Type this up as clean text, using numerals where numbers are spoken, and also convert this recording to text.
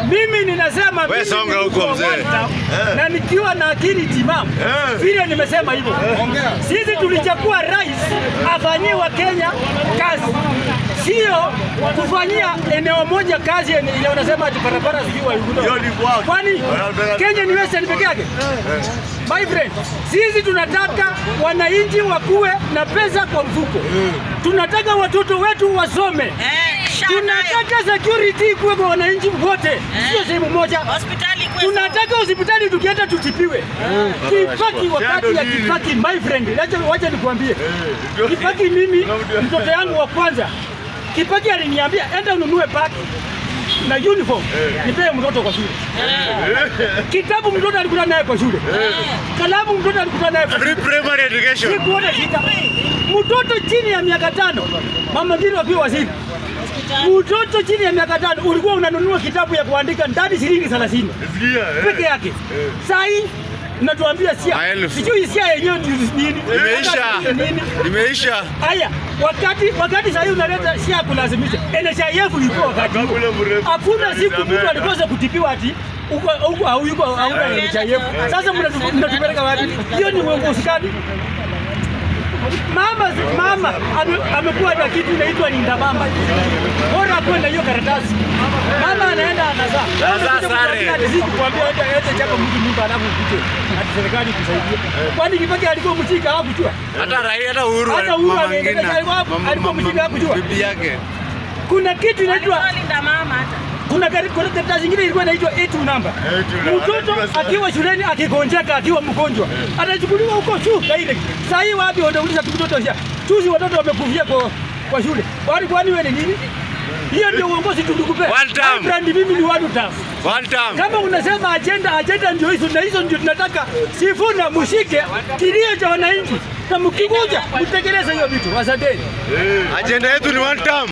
Mimi ninasema wewe songa huko mzee. Na nikiwa na akili timamu. Vile nimesema hivyo. Sisi tulichagua rais afanyie wa Kenya kazi. Sio kufanyia eneo moja kazi ile unasema ati barabara sijui wa. Kwani Kenya ni Western peke yake? My friend, sisi tunataka wananchi wakuwe na pesa kwa mfuko. Tunataka watoto wetu wasome. Tunataka security kuwe kwa wananchi wote. Sio sehemu moja. Tunataka hospitali tukienda tutipiwe. Kibaki wakati ya Kibaki, my friend, wacha nikwambie. Kibaki mimi mtoto yangu wa kwanza. Kibaki aliniambia enda ununue bagi na uniform nipee mtoto kwa shule. Kitabu mtoto alikuwa naye kwa shule. Kalamu mtoto alikuwa naye kwa free primary education. Sikuona shida. Mtoto chini ya miaka 5, mama ngine wakiwa waziri. Mtoto chini ya miaka 5 ulikuwa unanunua kitabu ya kuandika ndani shilingi 30 peke yake. Sasa natuambia sijui sia yenyewe nini. Imeisha. Haya, wakati sasa unaleta sia kulazimisha. NHIF ilikuwa wakati. Hakuna siku mtu alikosa kutipiwa ati huko hauna NHIF. Sasa mnatupeleka wapi? Hiyo ni uongozi gani? Mama amekuwa na kitu inaitwa linda mama. Bora kwenda hiyo karatasi. Mama anaenda anazaa. Sasa sare. Kuambia yote chapa mtu nyumba alafu upite. Ati serikali kusaidia. Kwani Kibaki alikuwa mchika hakujua? Hata Raila hata Uhuru alikuwa mchika hakujua. Bibi yake. Kuna kitu inaitwa linda mama hata. Kuna karatasi nyingine ilikuwa inaitwa A2 number. Mtoto akiwa shuleni akigonjeka akiwa mgonjwa anachukuliwa huko tu direct. Sasa hii wapi wanauliza mtoto sasa? Tuzi watoto wamekufia kwa shule. Kwani wewe ni nini? Hiyo ndio uongozi tulikupea. Brand mimi ni one term. Kama unasema agenda ndio hizo na hizo ndio tunataka Sifuna mushike kilio cha wananchi na mkikuja mtekeleze hiyo vitu. Asanteni. Agenda yetu ni one term.